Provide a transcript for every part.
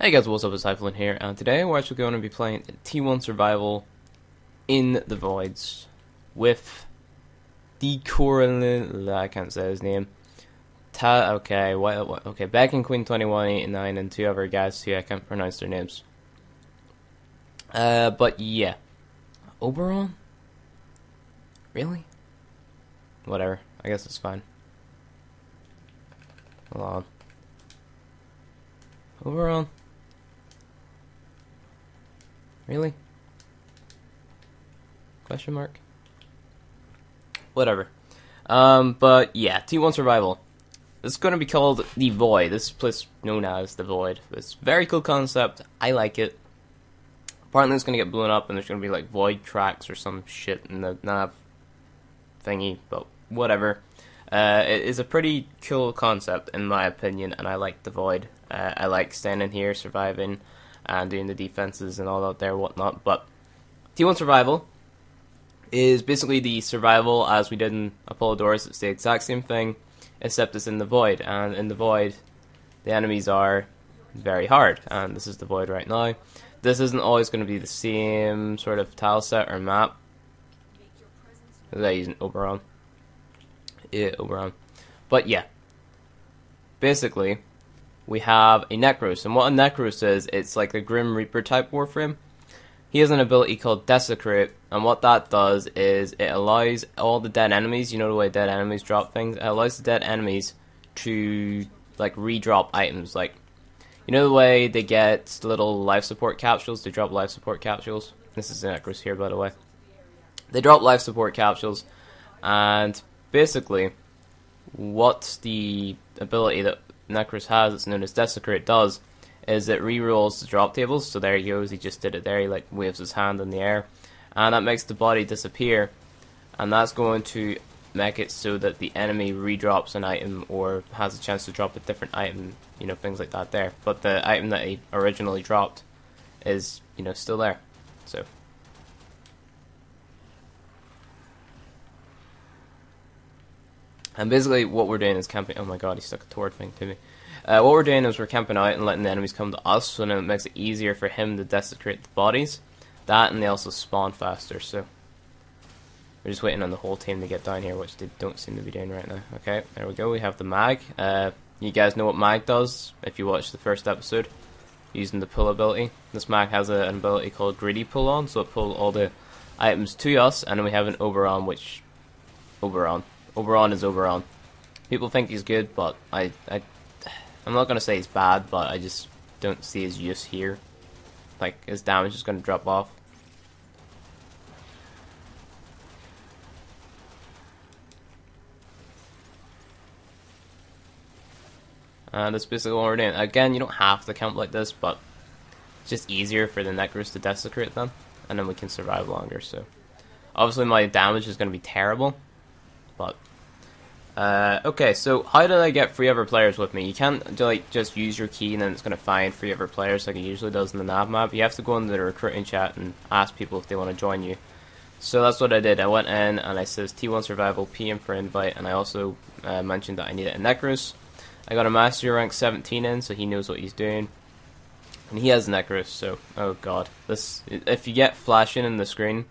Hey guys, what's up? It's Cyphelin here, and today we're actually going to be playing T1 Survival in the Voids with the I can't say his name. Okay, Beck and Queen 2189 and two other guys who I can't pronounce their names. But yeah, Oberon? Really? Whatever. I guess it's fine. Hold on. Oberon? Really? Question mark? Whatever. But yeah, T1 Survival. It's going to be called The Void. This place known as The Void. It's a very cool concept. I like it. Apparently it's going to get blown up and there's going to be like void tracks or some shit in the nav thingy, but whatever. It is a pretty cool concept in my opinion, and I like The Void. I like standing here, surviving, and doing the defenses and all out there, whatnot. But T1 Survival is basically the survival as we did in Apollodorus. It's the exact same thing, except it's in the Void. And in the Void, the enemies are very hard. And this is the Void right now. This isn't always going to be the same sort of tile set or map. Is that using Oberon? Yeah, Oberon. But yeah, basically, we have a Necros, and what a Necros is, it's like a Grim Reaper type Warframe. He has an ability called Desecrate, and what that does is it allows all the dead enemies, you know the way dead enemies drop things, it allows the dead enemies to like re-drop items, like, you know the way they get little life support capsules, they drop life support capsules. This is the Necros here, by the way. They drop life support capsules, and basically, what the ability that Necros has, it's known as Desecrate, does is it re-rolls the drop tables. So there he goes, he just did it there, he like waves his hand in the air, and that makes the body disappear, and that's going to make it so that the enemy re-drops an item or has a chance to drop a different item, you know, things like that there. But the item that he originally dropped is, you know, still there. So and basically what we're doing is camping. Oh my god, he stuck a toward thing to me. What we're doing is we're camping out and letting the enemies come to us, so then it makes it easier for him to desecrate the bodies. That, and they also spawn faster, so we're just waiting on the whole team to get down here, which they don't seem to be doing right now. Okay, there we go, we have the mag. You guys know what mag does, if you watched the first episode, using the pull ability. This mag has an ability called Greedy Pull On, so it pulls all the items to us, and then we have an Oberon, which... Oberon is Oberon. People think he's good, but I'm not gonna say he's bad, but I just don't see his use here. Like, his damage is gonna drop off. And that's basically what we're doing. Again, you don't have to camp like this, but it's just easier for the Necros to desecrate them, and then we can survive longer. So, obviously my damage is gonna be terrible, but okay, so how did I get 3 other players with me? You can't like just use your key and then it's going to find 3 other players like it usually does in the nav map. You have to go into the recruiting chat and ask people if they want to join you. So that's what I did. I went in and I says T1 Survival, PM for invite, and I also mentioned that I needed a Necros. I got a Mastery rank 17 in, so he knows what he's doing. And he has Necros, so, oh god. This, if you get flashing in the screen,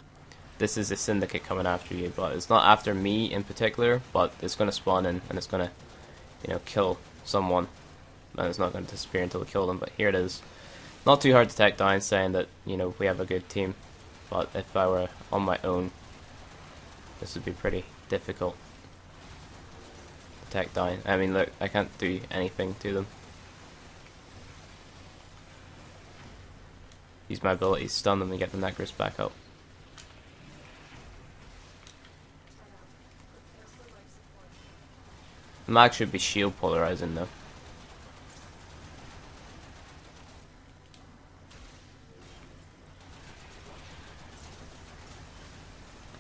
this is a syndicate coming after you, but it's not after me in particular, but it's going to spawn in, and it's going to, you know, kill someone, and it's not going to disappear until we kill them, but here it is. Not too hard to take down, saying that, you know, we have a good team, but if I were on my own, this would be pretty difficult to take down. I mean, look, I can't do anything to them. Use my ability to stun them and get the Necros back up. Mag should be shield polarizing though.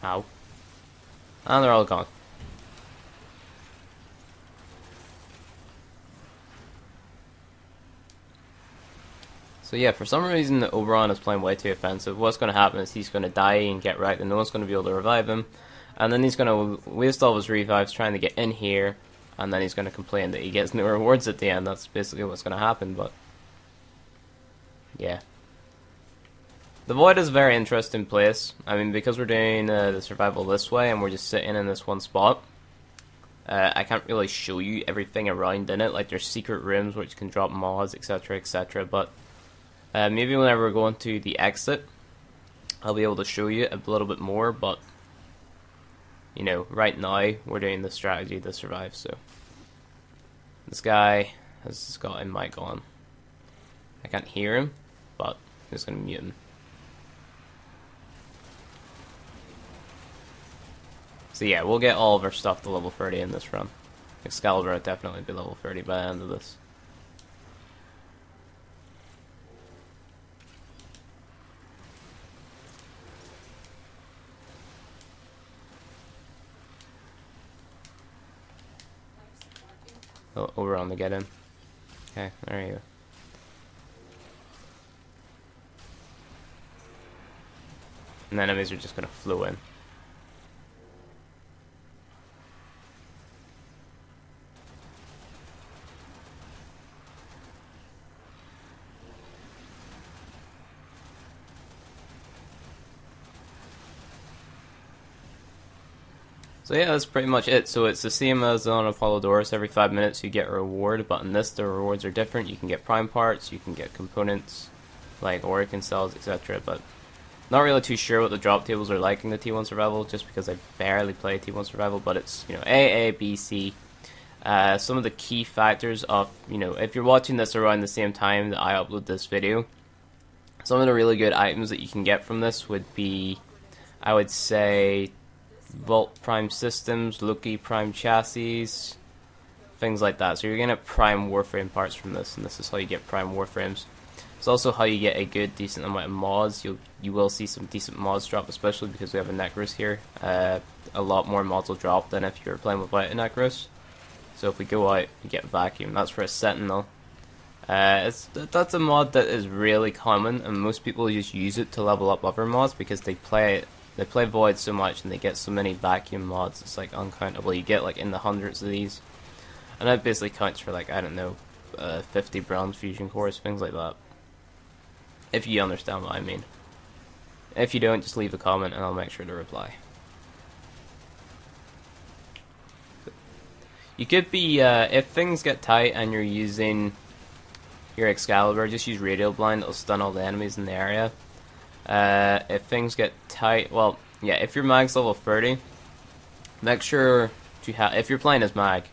Ow. And they're all gone. So yeah, for some reason Oberon is playing way too offensive. What's going to happen is he's going to die and get wrecked, and no one's going to be able to revive him. And then he's going to waste all his revives trying to get in here, and then he's going to complain that he gets no rewards at the end. That's basically what's going to happen, but yeah. The Void is a very interesting place. I mean, because we're doing the survival this way and we're just sitting in this one spot, I can't really show you everything around in it. Like, there's secret rooms which can drop mods, etc, etc, but maybe whenever we're going to the exit, I'll be able to show you a little bit more, but, you know, right now, we're doing the strategy to survive, so. This guy has got a mic on. I can't hear him, but I'm just gonna mute him. So yeah, we'll get all of our stuff to level 30 in this run. Excalibur will definitely be level 30 by the end of this. Oh, over on the get in. Okay, there you go. And the enemies are just gonna flow in. So yeah, that's pretty much it. So it's the same as on Apollodorus. Every 5 minutes you get a reward, but in this the rewards are different. You can get prime parts, you can get components like Oricon cells, etc. But not really too sure what the drop tables are like in the T1 Survival, just because I barely play T1 Survival. But it's, you know, A, B, C. Some of the key factors of, you know, if you're watching this around the same time that I upload this video, some of the really good items that you can get from this would be, I would say, Vault Prime Systems, Loki Prime Chassis, things like that. So you're going to get Prime Warframe parts from this, and this is how you get Prime Warframes. It's also how you get a good, decent amount of mods. You will see some decent mods drop, especially because we have a Necros here. A lot more mods will drop than if you were playing without a Necros. So if we go out, you get Vacuum. That's for a Sentinel. That's a mod that is really common, and most people just use it to level up other mods because they play Void so much and they get so many Vacuum mods. It's like uncountable. You get like in the hundreds of these, and that basically counts for like, I don't know, 50 bronze fusion cores, things like that. If you understand what I mean. If you don't, just leave a comment and I'll make sure to reply. You could be, if things get tight and you're using your Excalibur, just use Radial Blind. It'll stun all the enemies in the area. If things get tight, well, yeah, if your mag's level 30, make sure to have, if you're playing as mag,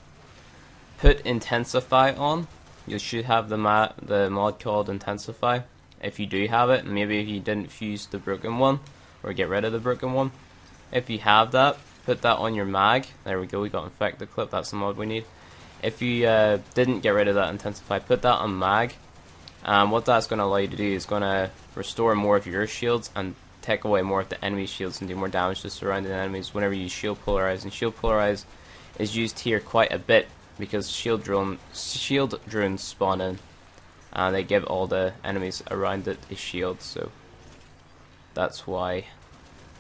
put Intensify on. You should have the mod called Intensify. If you do have it, and maybe if you didn't fuse the broken one, or get rid of the broken one, if you have that, put that on your mag. There we go, we got Infected Clip, that's the mod we need. If you didn't get rid of that Intensify, put that on mag. What that's going to allow you to do is going to restore more of your shields and take away more of the enemy shields and do more damage to surrounding enemies whenever you Shield Polarize. And Shield Polarize is used here quite a bit because shield drones spawn in and they give all the enemies around it a shield, so that's why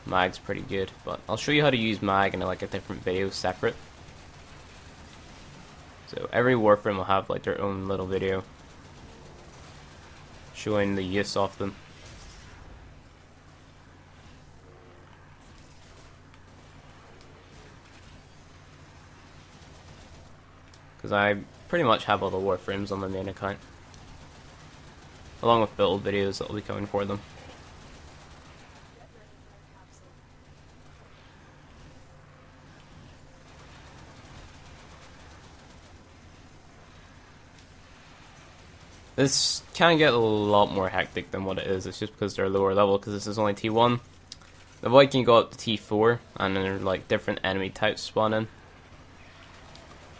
mag's pretty good. But I'll show you how to use mag in like a different video separate. So every Warframe will have like their own little video showing the use of them. Because I pretty much have all the Warframes on the main account, along with build videos that will be coming for them. This can get a lot more hectic than what it is. It's just because they're lower level, because this is only T1. The Void can go up to T4, and then there are like different enemy types spawn in.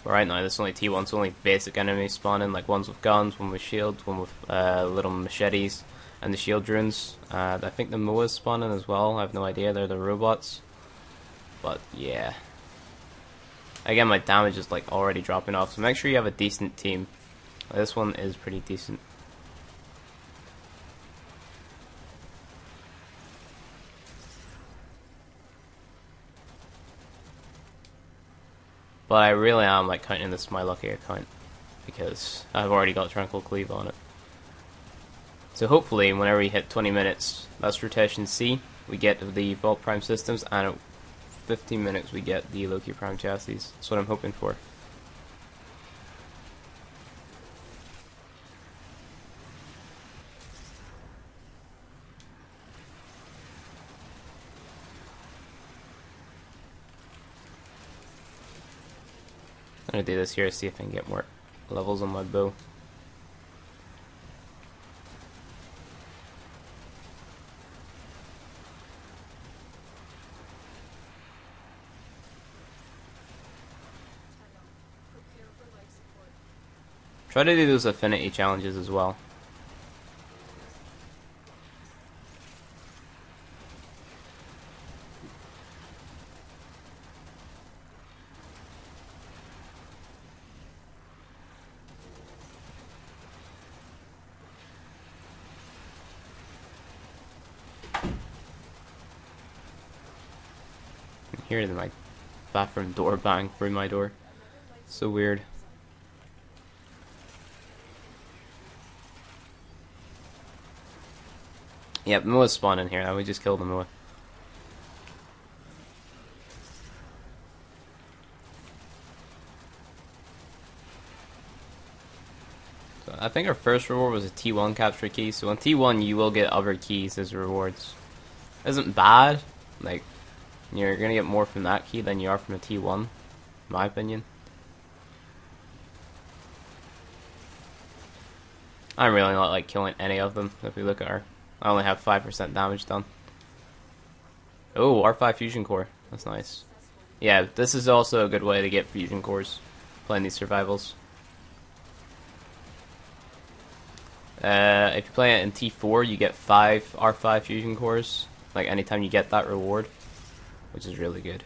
But right now this is only T1, so only basic enemies spawn in, like ones with guns, one with shields, one with little machetes, and the shield drones. I think the MOAs spawn in as well, I have no idea, they're the robots. But yeah. Again, my damage is like already dropping off, so make sure you have a decent team. This one is pretty decent. But I really am like counting this my lucky account because I've already got Tranquil Cleave on it. So hopefully, whenever we hit 20 minutes, that's rotation C, we get the Vault Prime systems, and at 15 minutes we get the Loki Prime chassis. That's what I'm hoping for. I'm gonna do this here, see if I can get more levels on my bow. Try to do those affinity challenges as well. I can hear my bathroom door bang through my door. So weird. Yep, Moa's spawned in here. Now we just killed the Moa. So I think our first reward was a T1 capture key. So on T1 you will get other keys as rewards. Isn't bad. Like, you're gonna get more from that key than you are from a T1, in my opinion. I'm really not like killing any of them. If we look at our, I only have 5% damage done. Oh, R5 fusion core. That's nice. Yeah, this is also a good way to get fusion cores, playing these survivals. If you play it in T4, you get 5 R5 fusion cores, like anytime you get that reward, which is really good.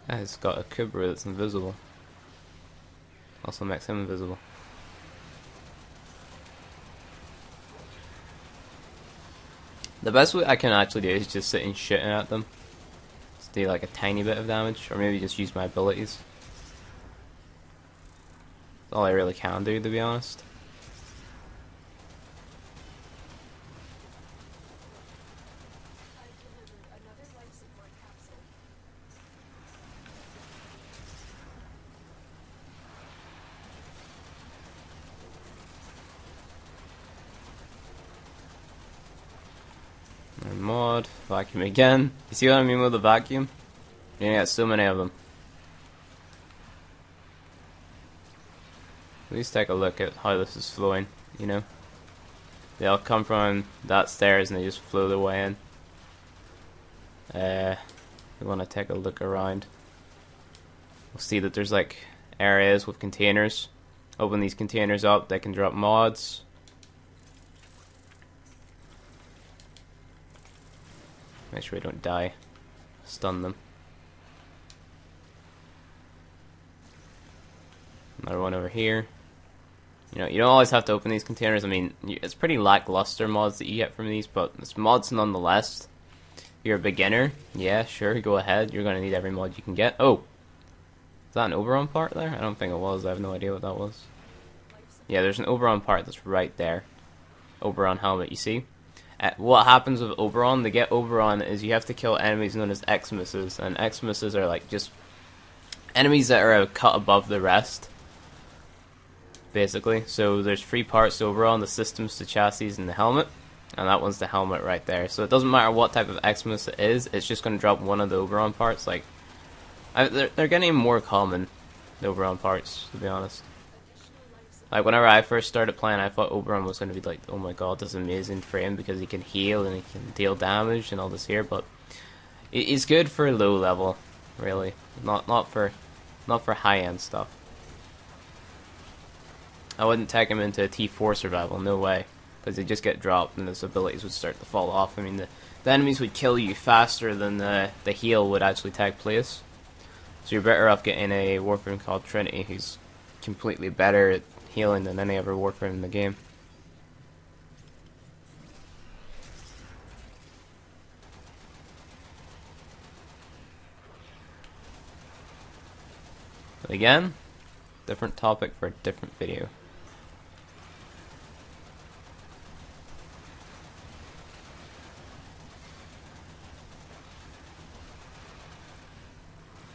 It's got a Cobra that's invisible. Also makes him invisible. The best way I can actually do is just sitting shitting at them. Just do like a tiny bit of damage, or maybe just use my abilities. That's all I really can do, to be honest. Mod, vacuum again. You see what I mean with the vacuum? You're gonna get so many of them. At least take a look at how this is flowing, you know? They all come from that stairs and they just flow their way in. We want to take a look around. We'll see that there's like areas with containers. Open these containers up, they can drop mods. Make sure we don't die. Stun them. Another one over here. You know, you don't always have to open these containers. I mean, it's pretty lackluster mods that you get from these, but it's mods nonetheless. If you're a beginner, yeah, sure, go ahead. You're going to need every mod you can get. Oh! Is that an Oberon part there? I don't think it was. I have no idea what that was. Yeah, there's an Oberon part that's right there. Oberon helmet, you see? What happens with Oberon, to get Oberon, is you have to kill enemies known as Xmas, and Xmas are like just enemies that are a cut above the rest, basically. So there's 3 parts to Oberon: the systems, the chassis, and the helmet, and that one's the helmet right there. So it doesn't matter what type of Xmas it is, it's just going to drop one of the Oberon parts. Like, they're getting more common, the Oberon parts, to be honest. Like, whenever I first started playing, I thought Oberon was going to be like, oh my god, this amazing frame because he can heal and he can deal damage and all this here, but it's good for low level, really, not for high end stuff. I wouldn't take him into a T4 survival, no way, because he'd just get dropped and his abilities would start to fall off. I mean, the enemies would kill you faster than the heal would actually take place. So you're better off getting a Warframe called Trinity, who's completely better at healing than any other Warframe in the game. But again, different topic for a different video.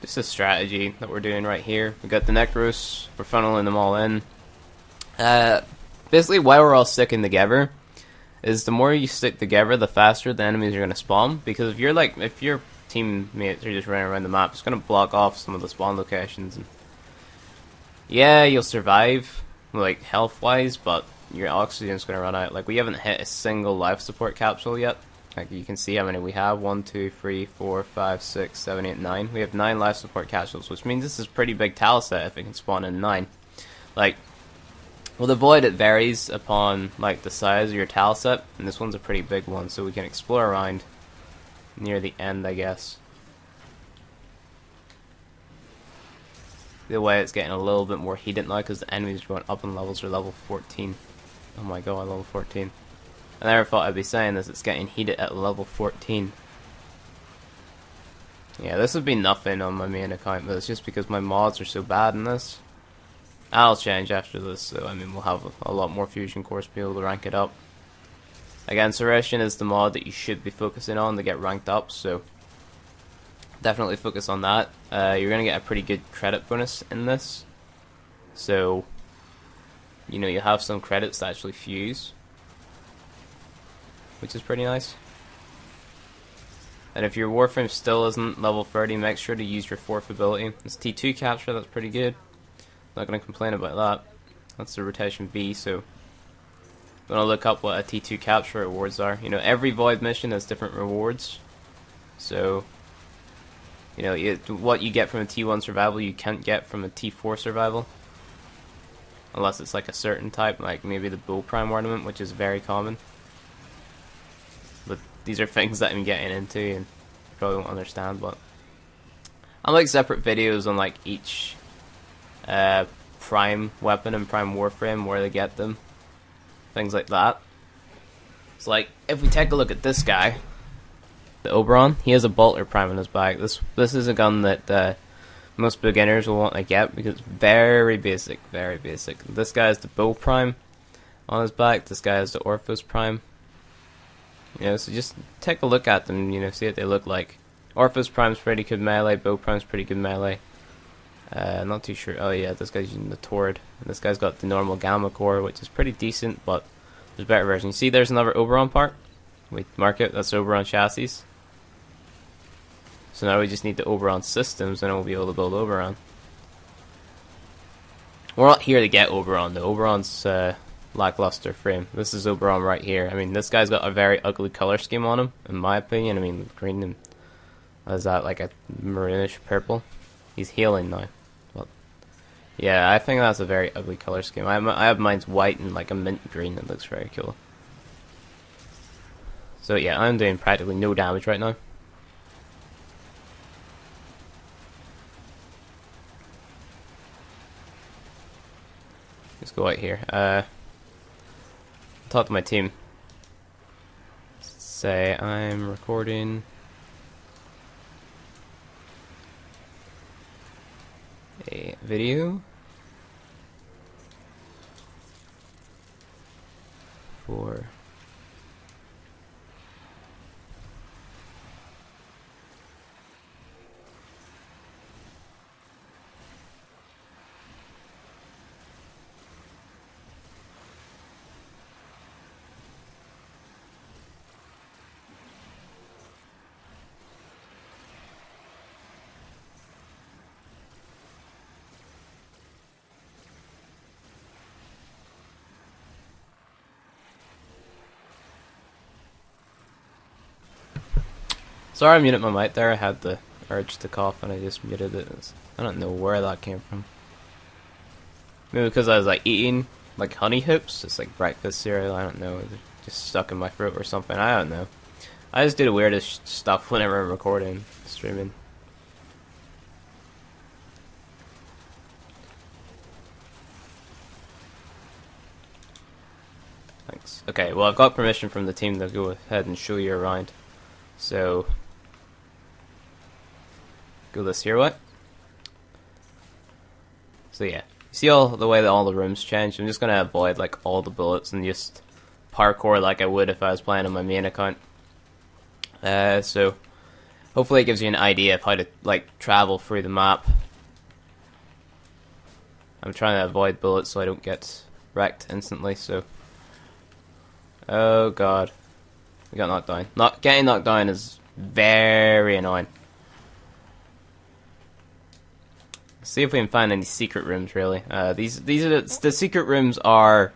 Just a strategy that we're doing right here. We got the Necros, we're funneling them all in. Basically, why we're all sticking together is the more you stick together, the faster the enemies are going to spawn. Because if your teammates are just running around the map, it's going to block off some of the spawn locations. And yeah, you'll survive, like health-wise, but your oxygen's going to run out. Like, we haven't hit a single life support capsule yet. Like, you can see how many we have. 1, 2, 3, 4, 5, 6, 7, 8, 9. We have 9 life support capsules, which means this is a pretty big tile set if it can spawn in 9. Like, well, the void, it varies upon, like, the size of your tile set, and this one's a pretty big one, so we can explore around near the end, I guess. The way it's getting a little bit more heated now, because the enemies are going up in levels, are level 14. Oh my god, level 14. I never thought I'd be saying this, it's getting heated at level 14. Yeah, this would be nothing on my main account, but it's just because my mods are so bad in this. I'll change after this, so I mean we'll have a lot more fusion cores to be able to rank it up. Again, Surration is the mod that you should be focusing on to get ranked up, so definitely focus on that. You're going to get a pretty good credit bonus in this, so you know you have some credits to actually fuse, which is pretty nice. And if your Warframe still isn't level 30, make sure to use your 4th ability. It's T2 capture, that's pretty good. Not going to complain about that. That's the rotation V, so I'm going to look up what a T2 capture rewards are. You know, every Void mission has different rewards. So, you know, what you get from a T1 survival, you can't get from a T4 survival. Unless it's like a certain type, like maybe the Bull Prime ornament, which is very common. But these are things that I'm getting into and you probably won't understand, but I'll make separate videos on like each prime weapon and prime warframe, where they get them, things like that. It's like, if we take a look at this guy, the Oberon, he has a bolter prime in his back. This is a gun that most beginners will want to get because it's very basic, very basic. This guy has the Bull Prime on his back, this guy has the Orphos Prime. You know, so just take a look at them, you know, see what they look like. Orphos Prime's pretty good melee, Bull Prime's pretty good melee. Not too sure. Oh yeah, this guy's using the Tord. And this guy's got the normal Gamma Core, which is pretty decent, but there's a better version. You see there's another Oberon part? We mark it, that's Oberon chassis. So now we just need the Oberon systems and we'll be able to build Oberon. We're not here to get Oberon though. Oberon's lackluster frame. This is Oberon right here. I mean, this guy's got a very ugly color scheme on him, in my opinion. I mean, green and what is that, like a maroonish purple? He's healing now. But yeah, I think that's a very ugly color scheme. I have mine's white and like a mint green. It looks very cool. So yeah, I'm doing practically no damage right now. Let's go out here. Talk to my team. Say I'm recording a video for Sorry I muted my mic there, I had the urge to cough and I just muted it. I don't know where that came from. Maybe because I was like eating like honey hoops, it's like breakfast cereal, I don't know, it just stuck in my throat or something, I don't know. I just do the weirdest stuff whenever I'm recording, streaming. Thanks. Okay, well I've got permission from the team to go ahead and show you around. So go this here way. So yeah, you see all the way that all the rooms change. I'm just gonna avoid like all the bullets and just parkour like I would if I was playing on my main account. So hopefully it gives you an idea of how to like travel through the map. I'm trying to avoid bullets so I don't get wrecked instantly. So, oh god, we got knocked down. Getting knocked down is very annoying. Let's see if we can find any secret rooms. Really, these are the secret rooms are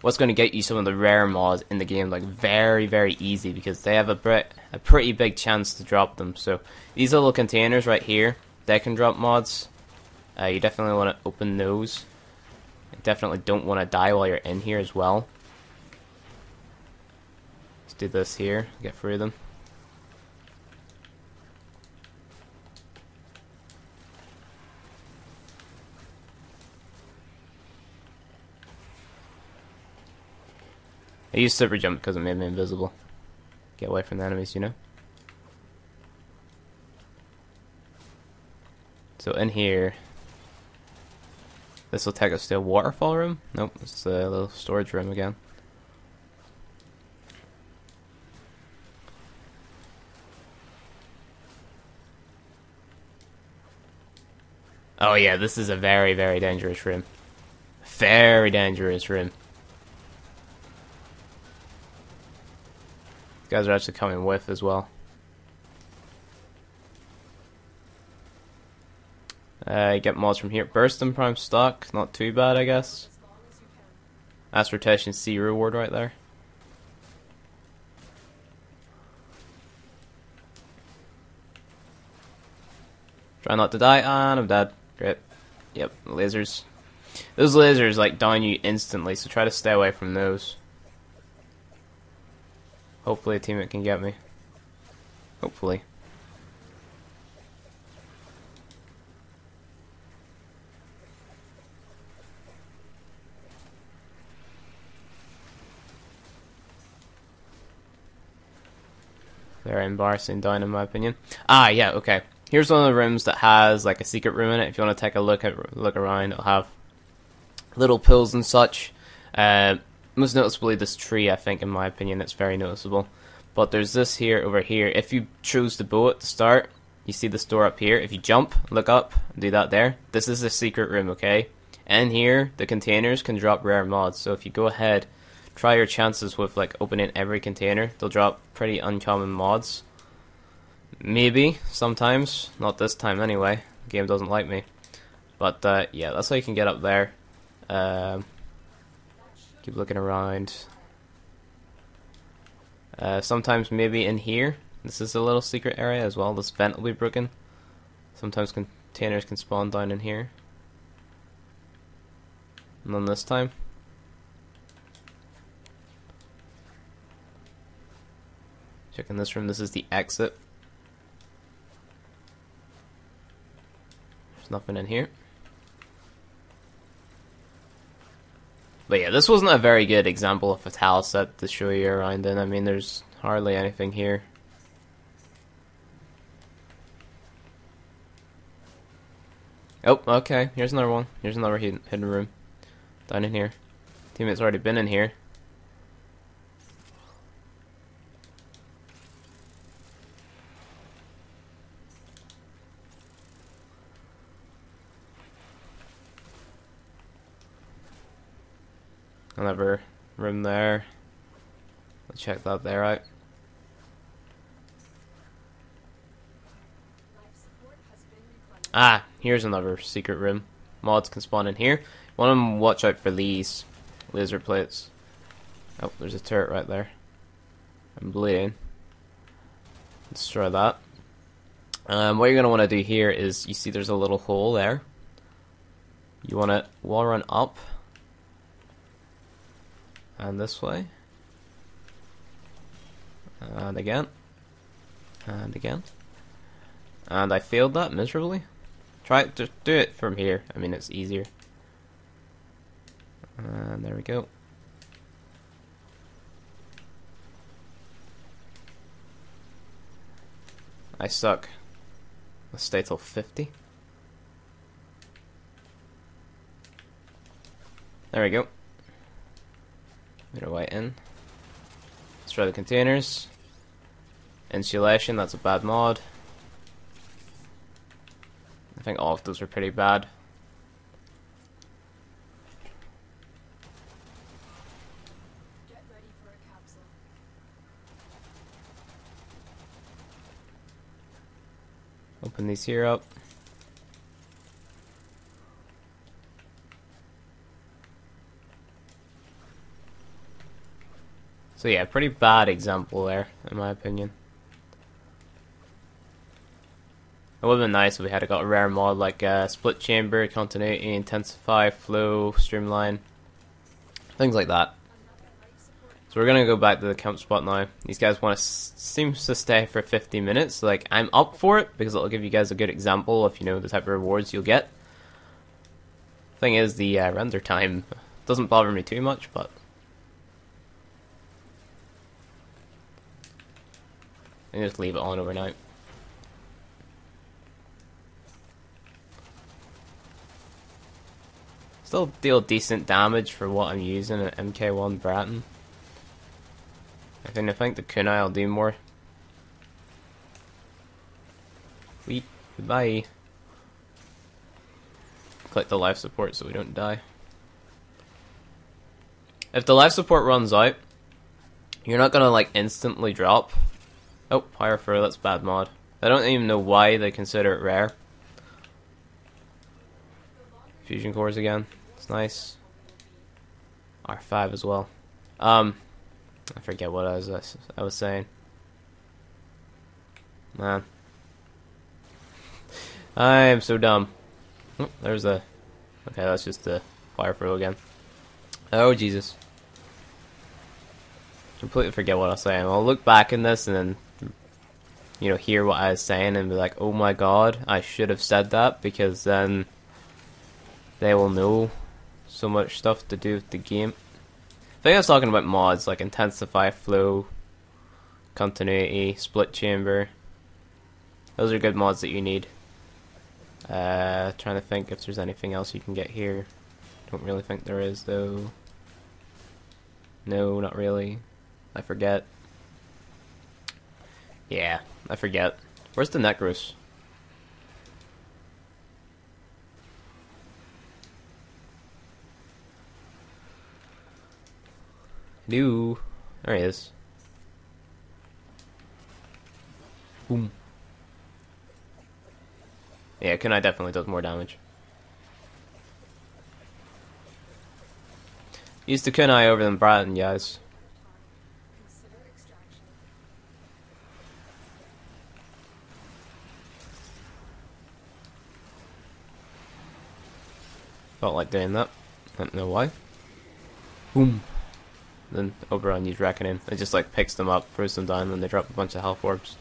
what's going to get you some of the rare mods in the game, like very easy, because they have a pretty big chance to drop them. So these little containers right here, they can drop mods. You definitely want to open those. You definitely don't want to die while you're in here as well. Let's do this here, get through them. I used super jump because it made me invisible. Get away from the enemies, you know? So in here, this will take us to a waterfall room. Nope, it's a little storage room again. Oh yeah, this is a very dangerous room. Very dangerous room. Guys are actually coming with as well. Get mods from here. Burst and Prime Stock, not too bad, I guess. Astrotation C reward right there. Try not to die, and I'm dead. Great. Yep, lasers. Those lasers like down you instantly, so try to stay away from those. Hopefully a teammate can get me. Hopefully. Very embarrassing down in my opinion. Ah, yeah, okay. Here's one of the rooms that has like a secret room in it. If you want to take a look around, it'll have little pills and such. Most noticeably this tree, I think, in my opinion, it's very noticeable. But there's this here, over here. If you choose the bow at the start, you see this door up here. If you jump, look up, do that there. This is the secret room, okay? And here, the containers can drop rare mods. So if you go ahead, try your chances with like opening every container. They'll drop pretty uncommon mods. Maybe, sometimes. Not this time anyway. The game doesn't like me. But yeah, that's how you can get up there. Keep looking around. Sometimes maybe in here. This is a little secret area as well. This vent will be broken. Sometimes containers can spawn down in here. And then this time. Check in this room. This is the exit. There's nothing in here. But yeah, this wasn't a very good example of a tile set to show you around in. I mean, there's hardly anything here. Oh, okay. Here's another one. Here's another hidden room. Down in here. Teammate's already been in here. Another room there. Let's check that there out. Ah, here's another secret room. Mods can spawn in here. Want to watch out for these laser plates. Oh, there's a turret right there. I'm bleeding. Destroy that. What you're going to want to do here is, you see there's a little hole there. You want to wall run up. And this way. And again. And again. And I failed that miserably. Try it, just do it from here. I mean, it's easier. And there we go. I suck. Let's stay till 50. There we go. Get a white in. Let's try the containers. Insulation, that's a bad mod. I think all of those are pretty bad. Get ready for a capsule. Open these here up. So yeah, pretty bad example there, in my opinion. It would have been nice if we had got a rare mod like split chamber, continuity, intensify, flow, streamline, things like that. So we're gonna go back to the camp spot now. These guys want to seems to stay for 50 minutes. Like, I'm up for it because it'll give you guys a good example of, you know, the type of rewards you'll get. Thing is, the render time doesn't bother me too much, but I can just leave it on overnight. Still deal decent damage for what I'm using at MK1 Bratton. I think the kunai will do more. Goodbye. Click the life support so we don't die. If the life support runs out, you're not gonna like instantly drop. Oh, Pyro Fur, that's bad mod. I don't even know why they consider it rare. Fusion cores again. It's nice. R5 as well. I forget what I was saying. Man. I am so dumb. Oh, there's a... Okay, that's just the Fire Fur again. Oh, Jesus. Completely forget what I was saying. I'll look back in this and then, you know, hear what I was saying and be like, oh my god, I should have said that, because then they will know so much stuff to do with the game. I think I was talking about mods like Intensify, Flow, Continuity, Split Chamber. Those are good mods that you need. Trying to think if there's anything else you can get here. Don't really think there is though. No, not really. I forget. Yeah, I forget. Where's the Necros? No. There he is. Boom. Yeah, kunai definitely does more damage. Use the kunai over than Bratton, guys. Consider extraction. Felt like doing that. I don't know why. Boom. Then Oberon used Reckoning. It just like picks them up, throws them down, and then they drop a bunch of health orbs.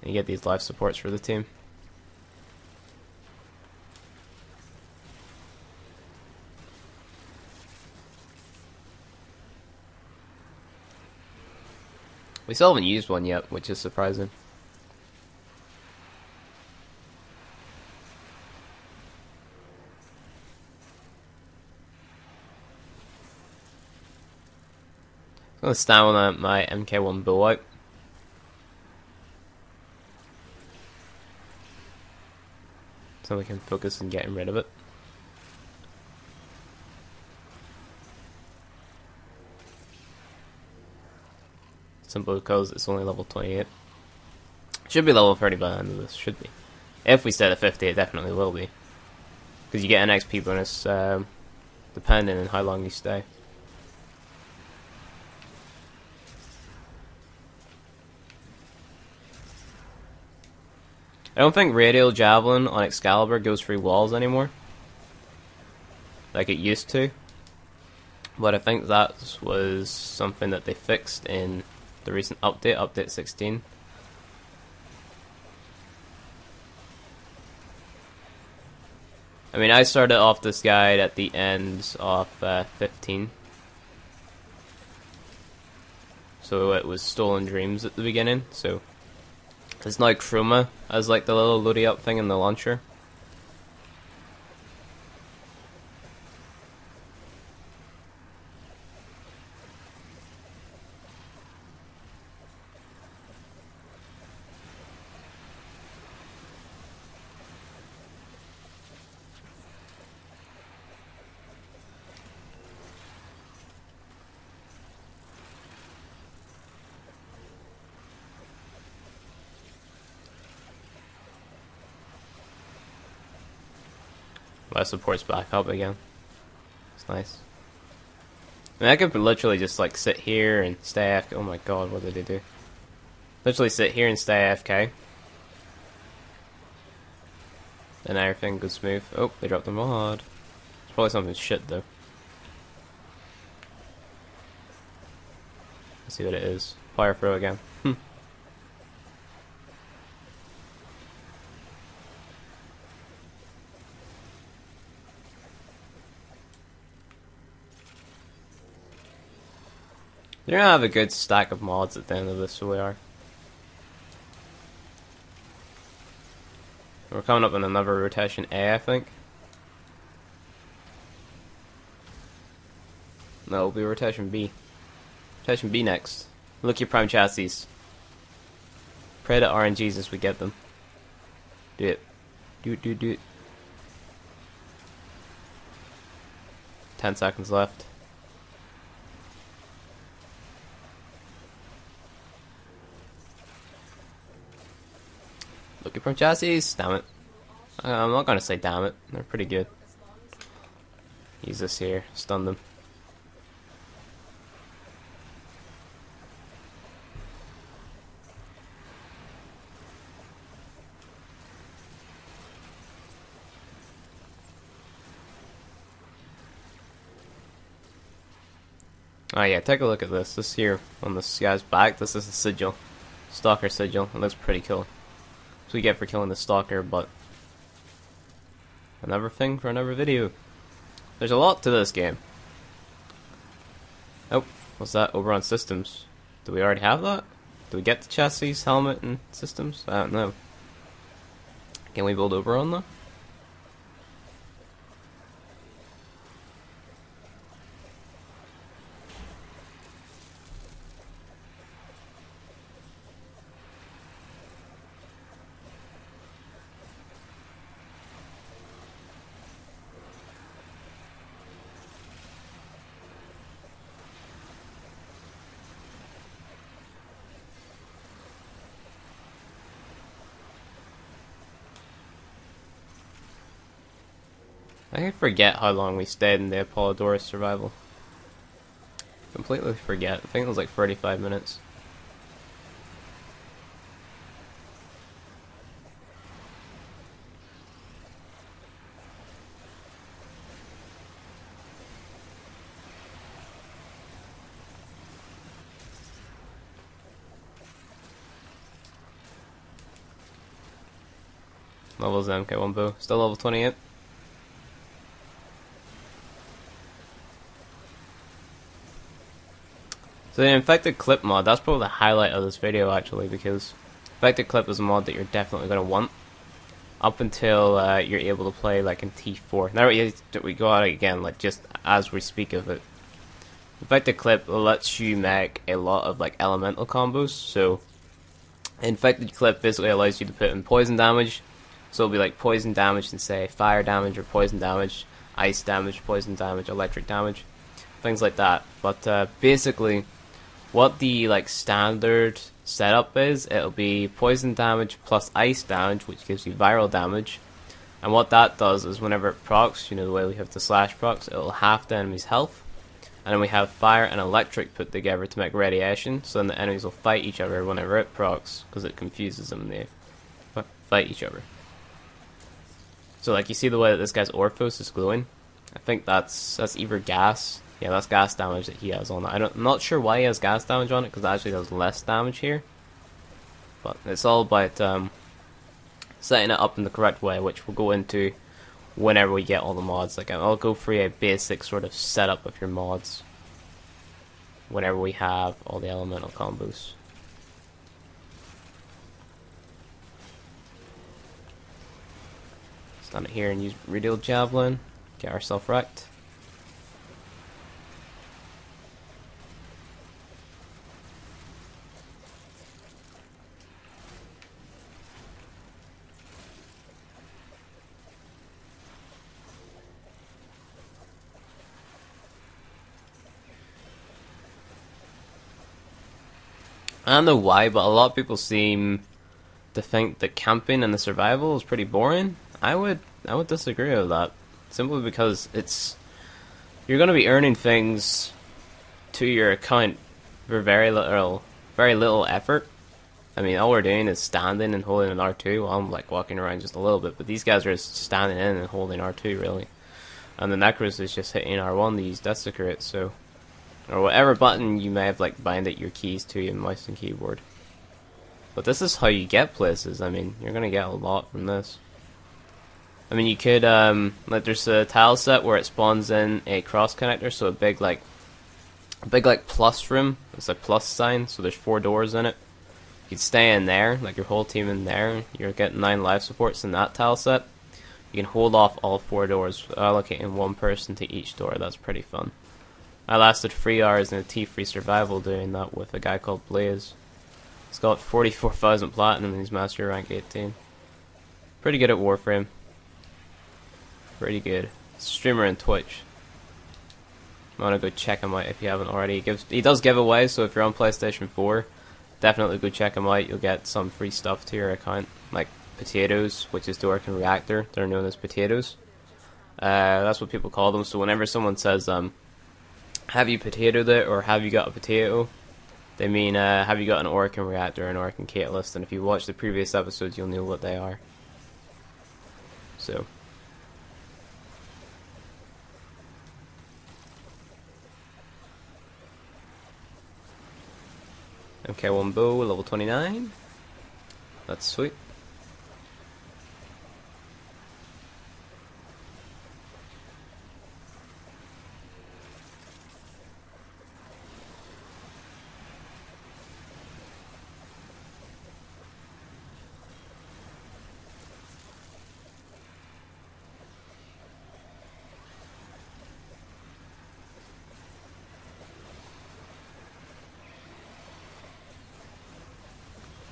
And you get these life supports for the team. We still haven't used one yet, which is surprising. I'm gonna stand on my MK1 bull out. So we can focus on getting rid of it. Simply because it's only level 28. Should be level 30 by the end of this, should be. If we stay at 50, it definitely will be. Because you get an XP bonus depending on how long you stay. I don't think Radial Javelin on Excalibur goes through walls anymore, like it used to. But I think that was something that they fixed in the recent update, Update 16. I mean, I started off this guide at the end of 15. So it was Stolen Dreams at the beginning, so... It's now Chroma as like the little loading up thing in the launcher. My support's back up again. It's nice. I mean, I could literally just like sit here and stay AFK. Oh my god, what did they do? Literally sit here and stay AFK. And everything goes smooth. Oh, they dropped the mod. It's probably something shit though. Let's see what it is. Fire throw again. They're gonna have a good stack of mods at the end of this, so we are. We're coming up in another rotation A, I think. No, it'll be rotation B. Rotation B next. Look your prime chassis. Pray to RNGs as we get them. Do it. Do it, do it, do it. 10 seconds left. Looking for chassis, damn it. I'm not gonna say damn it, they're pretty good. Use this here, stun them. Oh yeah, take a look at this. This here on this guy's back, this is a sigil. Stalker sigil, it looks pretty cool. So we get for killing the stalker, but another thing for another video. There's a lot to this game. Oh, what's that? Over on systems. Do we already have that? Do we get the chassis, helmet, and systems? I don't know. Can we build over on that? I forget how long we stayed in the Apollodorus survival. Completely forget. I think it was like 35 minutes. Levels MK1 bow. Still level 28. So the infected clip mod, that's probably the highlight of this video actually, because infected clip is a mod that you're definitely going to want up until you're able to play like in T4. Now we go out again, like just as we speak of it. Infected clip lets you make a lot of like elemental combos. So infected clip basically allows you to put in poison damage. So it'll be like poison damage and say fire damage or poison damage, ice damage, poison damage, electric damage, things like that. But basically, what the like standard setup is, it'll be poison damage plus ice damage, which gives you viral damage. And what that does is whenever it procs, you know the way we have the slash procs, it'll half the enemy's health. And then we have fire and electric put together to make radiation, so then the enemies will fight each other whenever it procs, because it confuses them, they fight each other. So like you see the way that this guy's Orphos is glowing? I think that's either gas. Yeah, that's gas damage that he has on it. I'm not sure why he has gas damage on it, because it actually does less damage here. But it's all about setting it up in the correct way, which we'll go into whenever we get all the mods. Like I'll go through a basic sort of setup of your mods whenever we have all the elemental combos. Stand it here and use Radial Javelin, get ourselves wrecked. I don't know why, but a lot of people seem to think that camping and the survival is pretty boring. I would disagree with that. simply because you're going to be earning things to your account for very little effort. I mean, all we're doing is standing and holding an R2. Well, I'm like walking around just a little bit, but these guys are just standing in and holding R2 really. And the Necros is just hitting R1 to use Desecrate, so, or whatever button you may have like binded your keys to your mouse and keyboard. But this is how you get places. I mean, you're gonna get a lot from this. I mean, you could like there's a tile set where it spawns in a cross connector, so a big like plus room. It's a plus sign, so there's 4 doors in it. You could stay in there, like your whole team in there. You're getting 9 life supports in that tile set. You can hold off all 4 doors, allocating 1 person to each door. That's pretty fun. I lasted 3 hours in a T3 survival doing that with a guy called Blaze. He's got 44,000 platinum and he's master rank 18. Pretty good at Warframe. Pretty good. Streamer on Twitch. I want to go check him out if you haven't already. He does giveaways, so if you're on PlayStation 4, definitely go check him out. You'll get some free stuff to your account, like potatoes, which is Dork and Reactor. They're known as potatoes. That's what people call them. So whenever someone says, have you potatoed it, or have you got a potato, they mean, have you got an Orc Reactor or an Orc Catalyst? And if you watch the previous episodes, you'll know what they are. So. MK1 bow, level 29. That's sweet.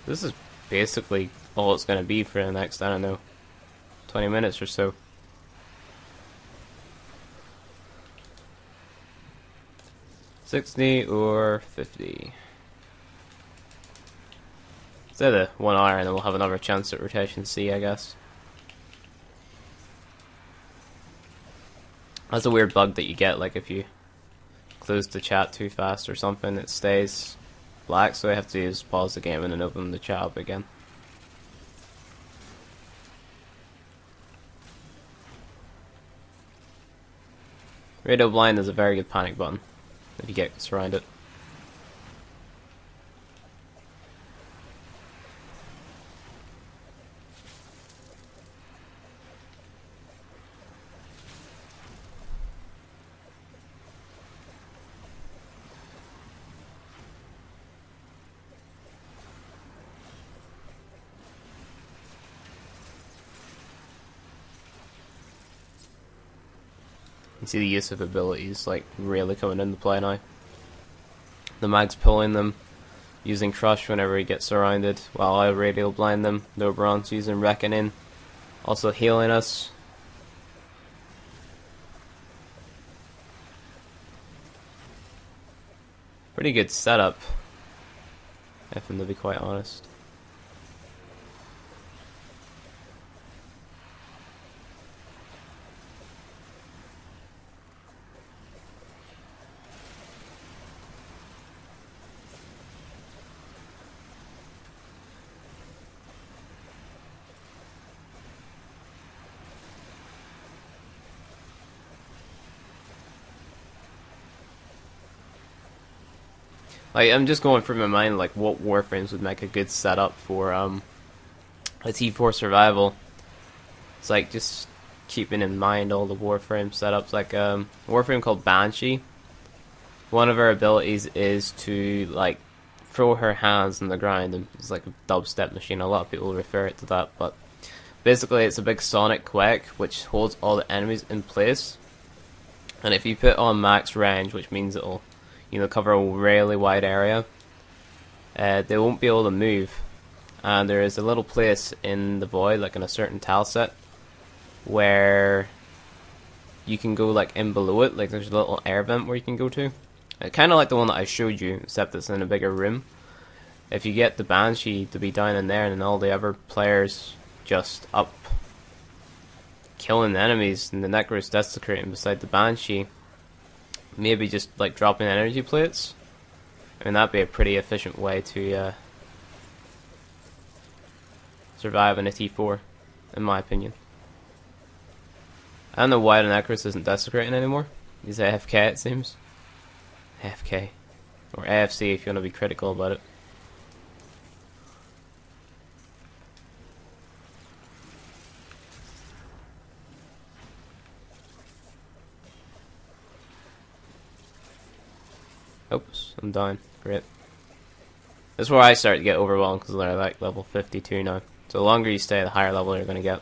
This is basically all it's going to be for the next, I don't know, 20 minutes or so. $60 or $50. Say the 1 hour and then we'll have another chance at rotation C, I guess. That's a weird bug that you get, like if you close the chat too fast or something, it stays black, so I have to just pause the game and then open the chat up again. Radio blind is a very good panic button if you get surrounded. You see the use of abilities like really coming into play now. The mag's pulling them, using Crush whenever he gets surrounded, while I radial blind them. No bronze using Reckoning, also healing us. Pretty good setup, if I'm to be quite honest. I'm just going through my mind like what Warframes would make a good setup for a T4 survival. It's like just keeping in mind all the Warframe setups. Like a Warframe called Banshee. One of her abilities is to like throw her hands on the ground, and it's like a dubstep machine. A lot of people refer it to that, but basically it's a big sonic quake which holds all the enemies in place. And if you put on max range, which means it'll cover a really wide area, they won't be able to move. And there is a little place in the void, like in a certain tile set, where you can go like in below it, like there's a little air vent where you can go to. Kind of like the one that I showed you, except it's in a bigger room. If you get the Banshee to be down in there, and then all the other players just up killing the enemies and the Necros desecrating beside the Banshee. Maybe just like dropping energy plates. I mean, that'd be a pretty efficient way to survive in a T4, in my opinion. I don't know why the Necros isn't desecrating anymore. He's AFK, it seems. AFK. Or AFC if you want to be critical about it. Oops, I'm dying. Great. This is where I start to get overwhelmed because they're like level 52 now. So the longer you stay, the higher level you're going to get.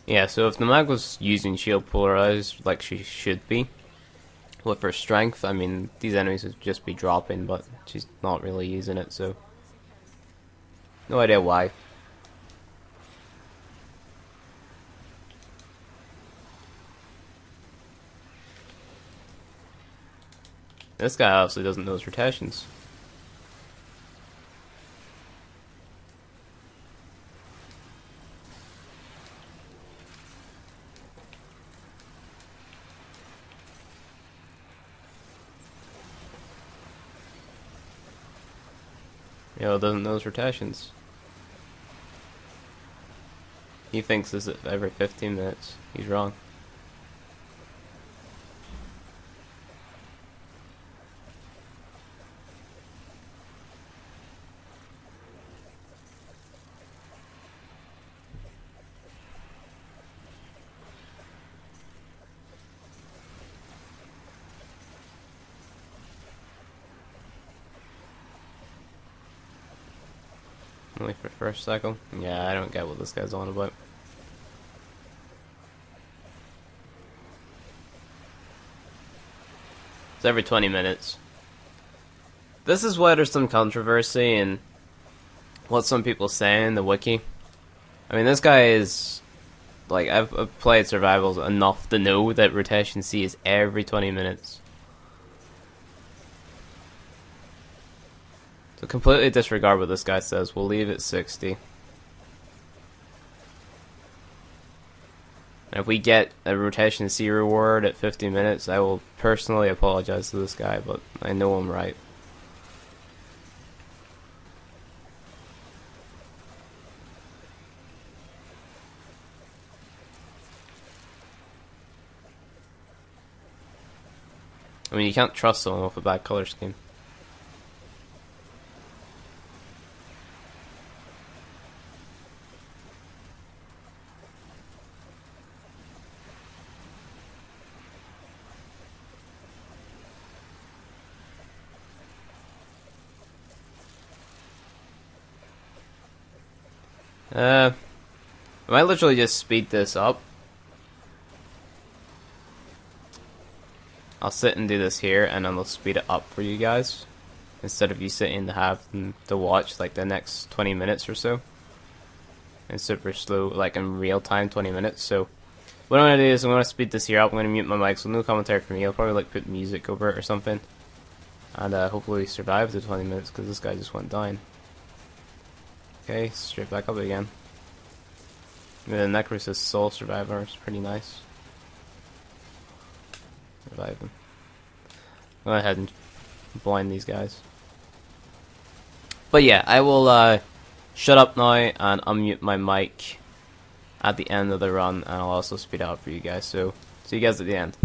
Yeah, so if the mag was using shield polarized like she should be, with her strength, I mean, these enemies would just be dropping, but she's not really using it, so no idea why. This guy obviously doesn't know his rotations. Doesn't know his rotations. He thinks this is every 15 minutes. He's wrong. Only for first cycle? Yeah, I don't get what this guy's on about. It's every 20 minutes. This is why there's some controversy in what some people say in the wiki. I mean, this guy is... Like, I've played survivals enough to know that rotation C is every 20 minutes. So completely disregard what this guy says. We'll leave it 60. And if we get a rotation C reward at 50 minutes, I will personally apologize to this guy, but I know I'm right. I mean, you can't trust someone with a bad color scheme. I might literally just speed this up. I'll sit and do this here, and then I'll speed it up for you guys. Instead of you sitting to have to watch like the next 20 minutes or so. And super slow, like in real time, 20 minutes. So, what I'm going to do is I'm going to speed this here up. I'm going to mute my mic, so no commentary from me. I'll probably like put music over it or something. And hopefully survive the 20 minutes, because this guy just went down. Okay, straight back up again. The Necros is Soul Survivor, it's pretty nice. Revive him. Go ahead and blind these guys. But yeah, I will shut up now and unmute my mic at the end of the run, and I'll also speed out for you guys. So, see you guys at the end.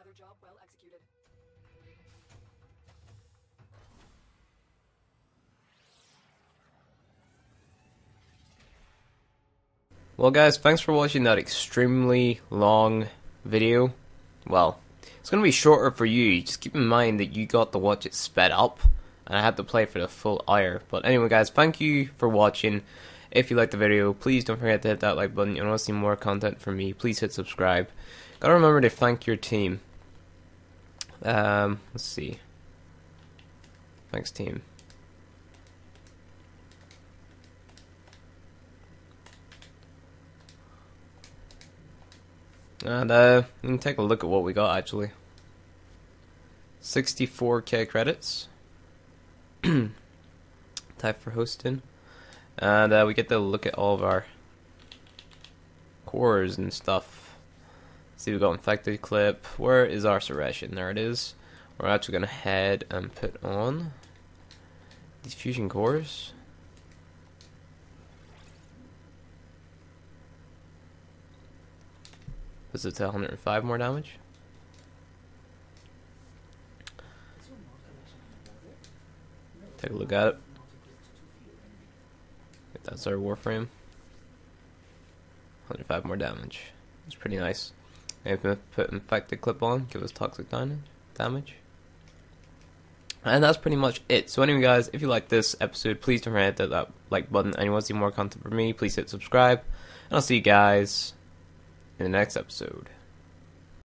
Another job well executed. Well guys, thanks for watching that extremely long video. Well, it's going to be shorter for you. Just keep in mind that you got to watch it sped up, and I had to play for the full hour. But anyway guys, thank you for watching. If you liked the video, please don't forget to hit that like button. You want to see more content from me, please hit subscribe. Gotta remember to thank your team. Let's see. Thanks team. And we can take a look at what we got actually. 64k credits. Type for hosting. And we get to look at all of our cores and stuff. See, we got infected clip. Where is our Suration? There it is. We're actually gonna head and put on these fusion cores. Puts it to 105 more damage. Take a look at it. That's our Warframe. 105 more damage. It's pretty nice. And if we put infected clip on, give us toxic damage. And that's pretty much it. So anyway guys, if you like this episode, please don't forget to hit that like button. And you want to see more content from me, please hit subscribe. And I'll see you guys in the next episode.